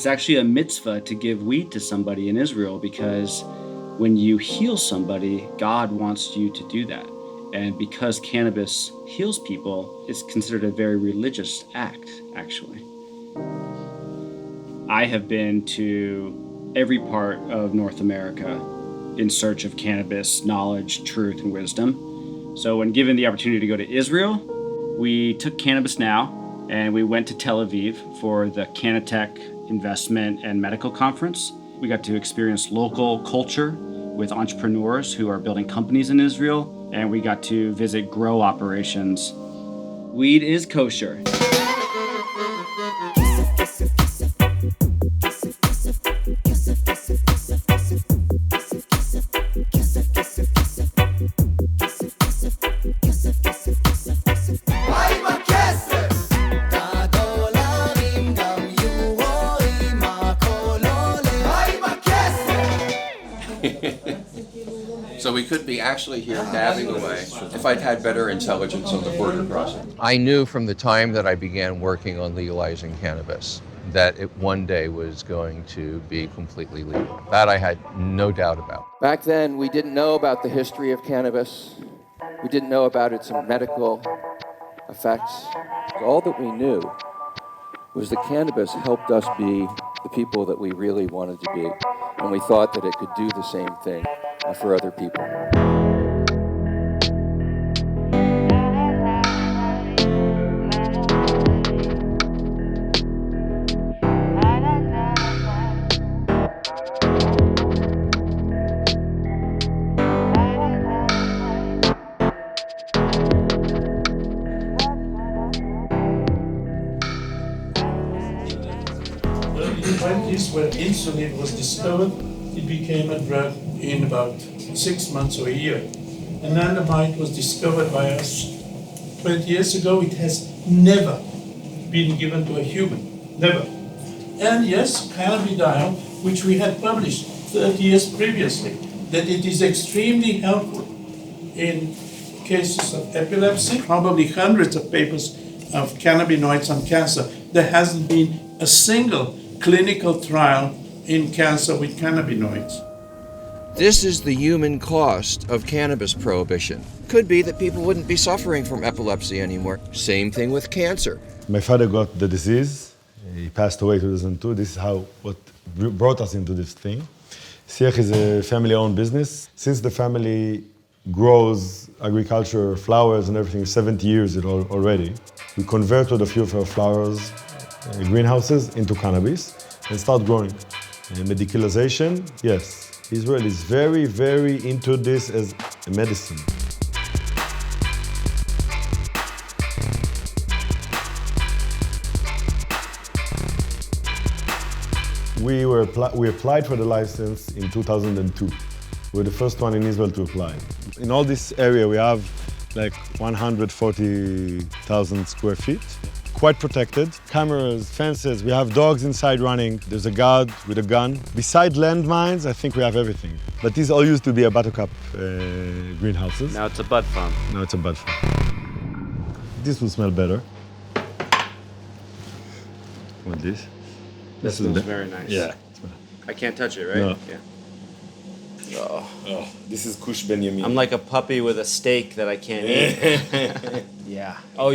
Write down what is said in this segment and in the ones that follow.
It's actually a mitzvah to give weed to somebody in Israel because when you heal somebody, God wants you to do that. And because cannabis heals people, it's considered a very religious act, actually. I have been to every part of North America in search of cannabis knowledge, truth, and wisdom. So when given the opportunity to go to Israel, we took Cannabis Now and we went to Tel Aviv for the Canna Tech Investment and Medical Conference. We got to experience local culture with entrepreneurs who are building companies in Israel, and we got to visit grow operations. Weed is kosher. So we could be actually here dabbing away if I'd had better intelligence on the border crossing. I knew from the time that I began working on legalizing cannabis that it one day was going to be completely legal. That I had no doubt about. Back then, we didn't know about the history of cannabis. We didn't know about its medical effects. All that we knew was that cannabis helped us be the people that we really wanted to be. And we thought that it could do the same thing for other people. In the 20s, when insulin was discovered, it became a drug in about 6 months or a year. Anandamide was discovered by us 20 years ago. It has never been given to a human, never. And yes, cannabidiol, which we had published 30 years previously, that it is extremely helpful in cases of epilepsy, probably hundreds of papers of cannabinoids on cancer. There hasn't been a single clinical trial in cancer with cannabinoids. This is the human cost of cannabis prohibition. Could be that people wouldn't be suffering from epilepsy anymore. Same thing with cancer. My father got the disease. He passed away in 2002. This is what brought us into this thing. Siach is a family-owned business. Since the family grows agriculture, flowers and everything, 70 years already, we converted a few of our flowers, greenhouses, into cannabis and start growing. Medicalization, yes. Israel is very, very into this as a medicine. We applied for the license in 2002. We're the first one in Israel to apply. In all this area, we have like 140,000 square feet. Quite protected. Cameras, fences, we have dogs inside running. There's a guard with a gun. Beside landmines, I think we have everything. But these all used to be a buttercup greenhouses. Now it's a bud farm. Now it's a bud farm. This will smell better. What this? This smells very nice. Yeah. I can't touch it, right? No. Yeah. Oh, this is Kush Benjamin. I'm like a puppy with a steak that I can't eat. Yeah. Oh.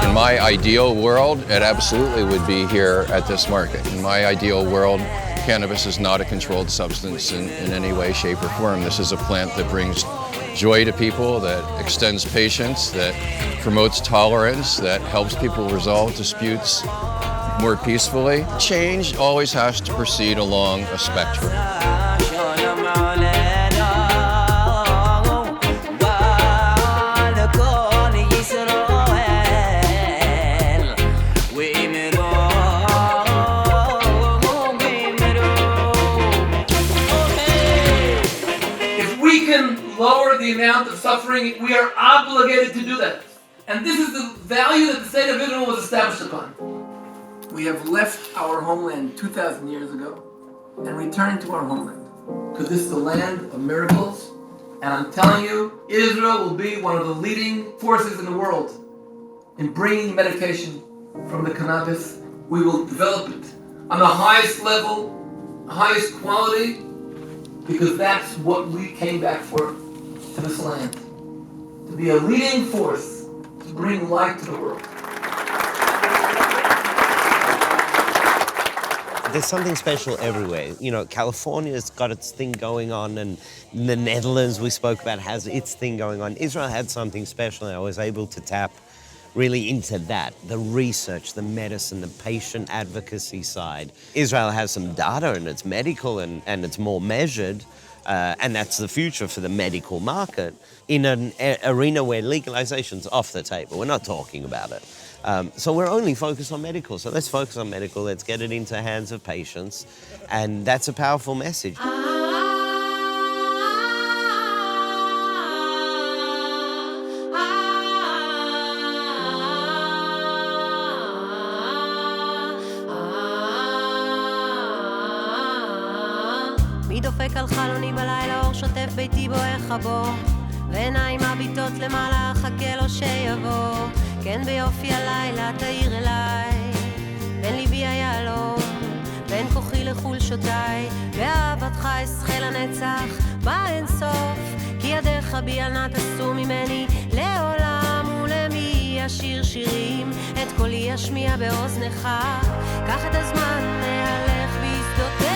In my ideal world, it absolutely would be here at this market. In my ideal world, cannabis is not a controlled substance in any way, shape, or form. This is a plant that brings joy to people, that extends patience, that promotes tolerance, that helps people resolve disputes more peacefully. Change always has to proceed along a spectrum. the amount of suffering, we are obligated to do that. And this is the value that the state of Israel was established upon. We have left our homeland 2,000 years ago and returned to our homeland. Because this is the land of miracles. And I'm telling you, Israel will be one of the leading forces in the world in bringing medication from the cannabis. We will develop it on the highest level, highest quality, because that's what we came back for to this land. To be a leading force, to bring light to the world. There's something special everywhere. You know, California's got its thing going on, and the Netherlands we spoke about has its thing going on. Israel had something special, and I was able to tap really into that, the research, the medicine, the patient advocacy side. Israel has some data, and it's medical, and it's more measured, and that's the future for the medical market in an arena where legalization's off the table. We're not talking about it. So we're only focused on medical. So let's focus on medical. Let's get it into the hands of patients. And that's a powerful message. מי דופק על חלוני בלילה, אור שוטף ביתי בוער בו, ועיניים מביטות למעלה, חכה לו שיבוא. כן ביופי הלילה תאיר אליי, בין ליבי היהלום, בין כוחי לחולשותיי, באהבתך אשחה לנצח באין סוף, כי ידיך בי אל נא תסור ממני לעולם, ולמי ישיר שירים, את קולי ישמיע באוזנך, קח את הזמן להלך בשדותיך.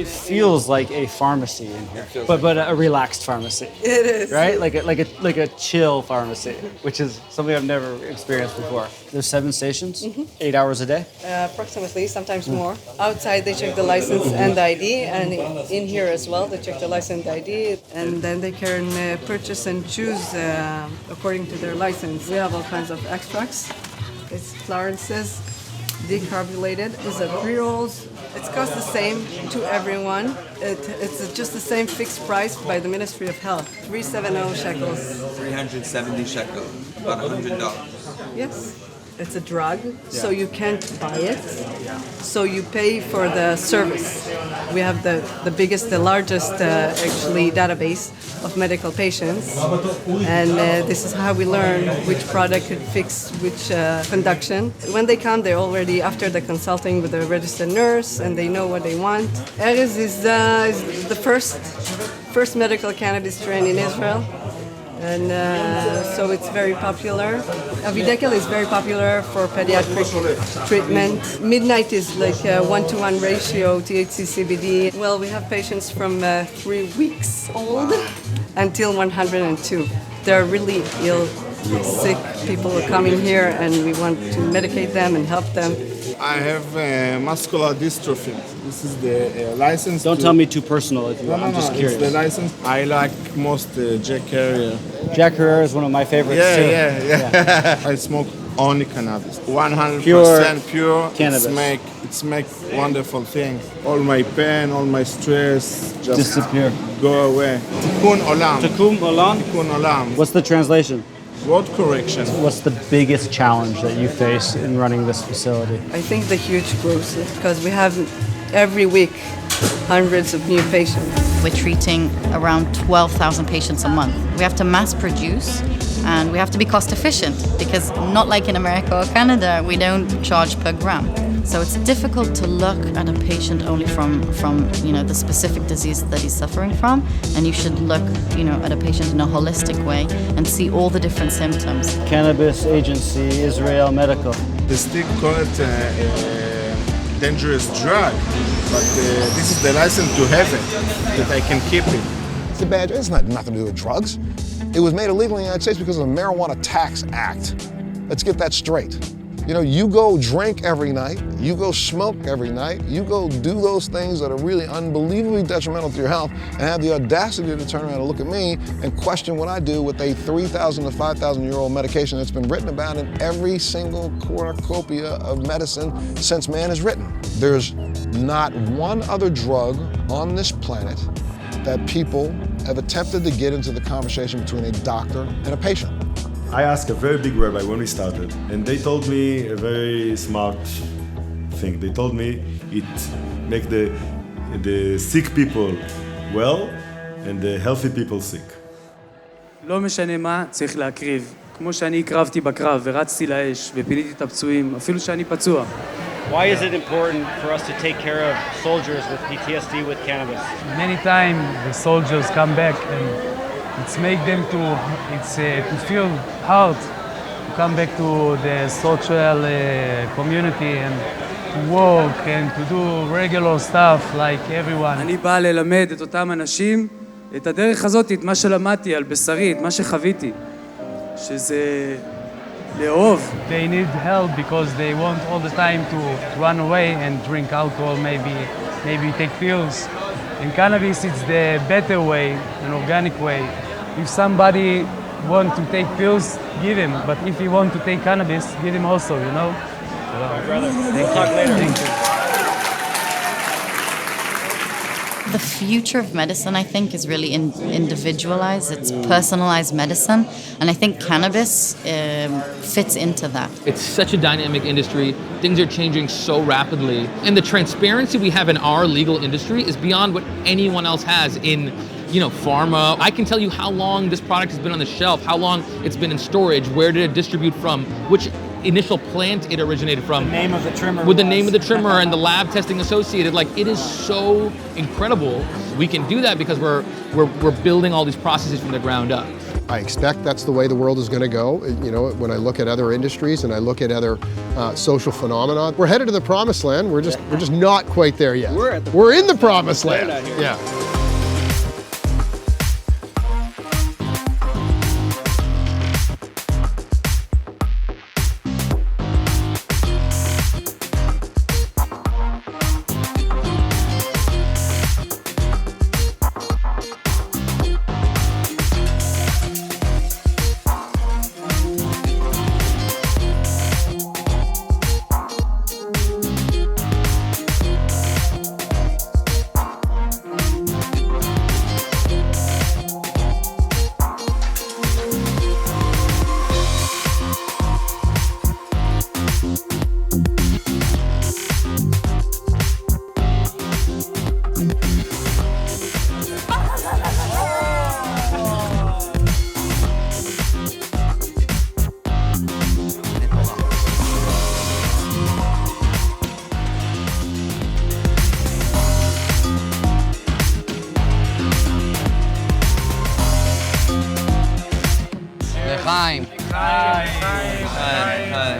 It feels like a pharmacy in here, but a relaxed pharmacy. It is, right? Like a chill pharmacy, which is something I've never experienced before. There's 7 stations, 8 hours a day. Approximately, sometimes more. Outside they check the license and ID, and in here as well they check the license and ID, and then they can purchase and choose according to their license. We have all kinds of extracts. It's Clarence's, decarbonated. These are pre-rolls. It costs the same to everyone. It's just the same fixed price by the Ministry of Health. 370 shekels. 370 shekels, about $100. Yes. It's a drug, so you can't buy it. So you pay for the service. We have the biggest, the largest actually database of medical patients, and this is how we learn which product could fix which conduction. When they come, they're already after the consulting with the registered nurse, and they know what they want. Erez is the first medical cannabis strain in Israel. And so it's very popular. Avidekel is very popular for pediatric treatment. Midnight is like a 1-to-1 ratio, THC CBD. Well, we have patients from 3 weeks old until 102. They're really ill, sick people are coming here, and we want to medicate them and help them. I have muscular dystrophy. This is the license. Don't tell me too personal if you want. I'm just curious. It's the license. I like most Jack Carrier. Jack Carrier is one of my favorites too. Yeah. I smoke only cannabis. 100% pure cannabis. It's make wonderful things. All my pain, all my stress just disappear. Go away. Tikkun olam. Tikkun olam? Tikkun olam. What's the translation? Word correction. What's the biggest challenge that you face in running this facility? I think the huge growth, because we have every week hundreds of new patients. We're treating around 12,000 patients a month. We have to mass produce, and we have to be cost efficient, because not like in America or Canada, we don't charge per gram. So it's difficult to look at a patient only from the specific disease that he's suffering from, and you should look at a patient in a holistic way and see all the different symptoms. Cannabis Agency, Israel Medical. The state call it a dangerous drug, but this is the license to have it, that I can keep it. It's a bad. It's not nothing to do with drugs. It was made illegal in the United States because of the Marijuana Tax Act. Let's get that straight. You know, you go drink every night, you go smoke every night, you go do those things that are really unbelievably detrimental to your health, and have the audacity to turn around and look at me and question what I do with a 3,000 to 5,000-year-old medication that's been written about in every single cornucopia of medicine since man is written. There's not one other drug on this planet that people have attempted to get into the conversation between a doctor and a patient. I asked a very big rabbi when we started, and they told me a very smart thing. They told me it makes the sick people well and the healthy people sick. לא משנה מה, צריך להקריב. כמו שאני הקרבתי בקרב ורצתי לאש ופיניתי את הפצועים, אפילו שאני פצוע. Why is it important for us to take care of soldiers with PTSD with cannabis? Many times the soldiers come back and it's make them to feel hard to come back to the social community and to work and to do regular stuff like everyone. אני בא ללמד את אותם אנשים את הדרך הזאת, את מה שלמדתי על בשרי, את מה שחוויתי, שזה לאהוב. They need help because they want all the time to run away and drink alcohol, maybe take pills. In cannabis, it's the better way, an organic way. If somebody wants to take pills, give him. But if he wants to take cannabis, give him also, you know? My brother. We'll talk later. Thank you. The future of medicine, I think, is really individualized. It's personalized medicine. And I think cannabis fits into that. It's such a dynamic industry. Things are changing so rapidly. And the transparency we have in our legal industry is beyond what anyone else has in, pharma. I can tell you how long this product has been on the shelf, how long it's been in storage, where did it distribute from, which initial plant it originated from. The name of the trimmer. With the name of the trimmer and the lab testing associated. Like, it is so incredible. We can do that because we're building all these processes from the ground up. I expect that's the way the world is going to go. When I look at other industries and I look at other social phenomena, we're headed to the promised land. We're just not quite there yet. We're in the promised land. Yeah.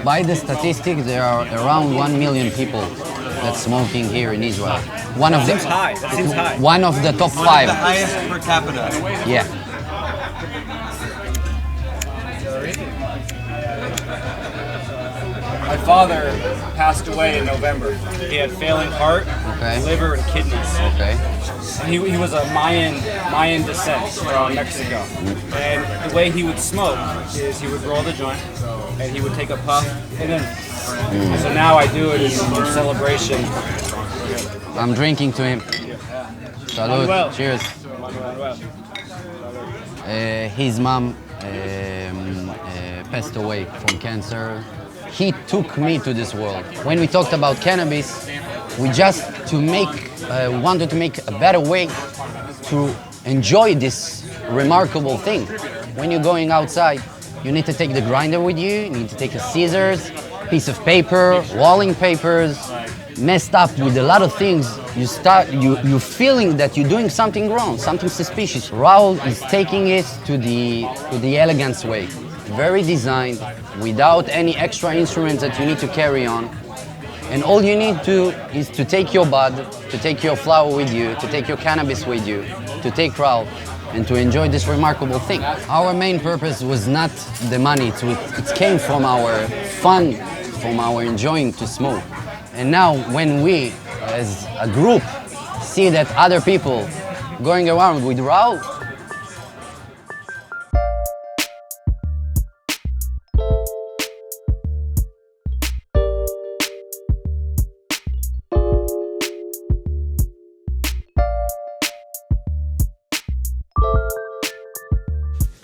By the statistics, there are around 1 million people that's smoking here in Israel. That seems high. One of the top 5. One of the highest per capita. Yeah. My father passed away in November. He had failing heart, liver, and kidneys. Okay. He was a Mayan descent from Mexico. And the way he would smoke is he would roll the joint, and he would take a puff, and then. So now I do it in celebration. I'm drinking to him. Salud. Manuel. Cheers. His mom passed away from cancer. He took me to this world. When we talked about cannabis, we just wanted to make a better way to enjoy this remarkable thing. When you're going outside, you need to take the grinder with you, you need to take a scissors, piece of paper, walling papers, messed up with a lot of things. You're feeling that you're doing something wrong, something suspicious. Raul is taking it to the elegance way. Very designed, without any extra instruments that you need to carry on. And all you need to is to take your bud, to take your flower with you, to take your cannabis with you, to take Raul, and to enjoy this remarkable thing. Our main purpose was not the money, it came from our fun from our enjoying to smoke. And now when we, as a group, see that other people going around with rauch,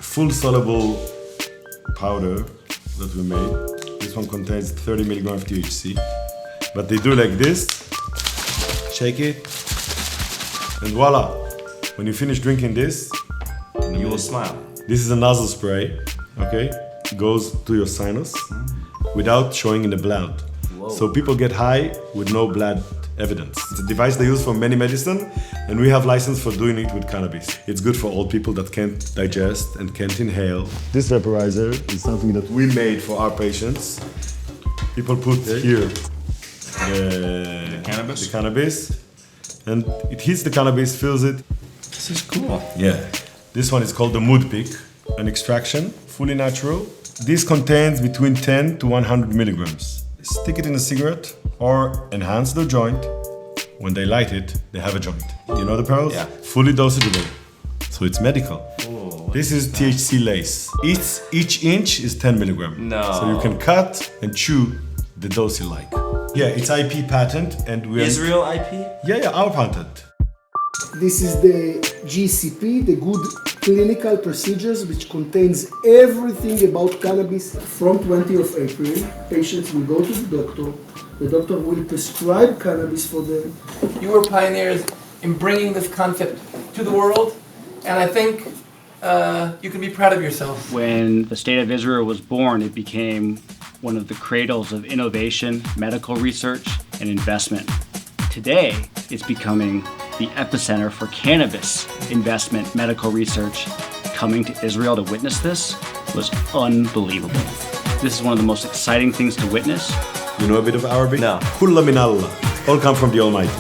full soluble powder that we made. This one contains 30 milligrams of THC. But they do like this, shake it, and voila. When you finish drinking this, you will smile. This is a nasal spray, okay? It goes to your sinus without showing in the blood. Whoa. So people get high with no blood evidence. It's a device they use for many medicine, and we have license for doing it with cannabis. It's good for old people that can't digest and can't inhale. This vaporizer is something that we made for our patients. People put here the cannabis, and it hits the cannabis, feels it. This is cool. Yeah. This one is called the mood pick, an extraction, fully natural. This contains between 10 to 100 milligrams. Stick it in a cigarette or enhance the joint. When they light it, they have a joint. You know the pearls? Yeah. Fully dosageable. So it's medical. Ooh, this is THC lace. Each inch is 10 milligrams. No. So you can cut and chew the dose you like. Yeah, it's IP patent and we Israel IP? Yeah, our patent. This is the GCP, the Good Clinical Procedures, which contains everything about cannabis. From 20th of April, patients will go to the doctor will prescribe cannabis for them. You were pioneers in bringing this concept to the world, and I think you can be proud of yourself. When the State of Israel was born, it became one of the cradles of innovation, medical research, and investment. Today, it's becoming the epicenter for cannabis investment, medical research. Coming to Israel to witness this was unbelievable. This is one of the most exciting things to witness. You know a bit of Arabic? No. Kulla min Allah. All come from the Almighty.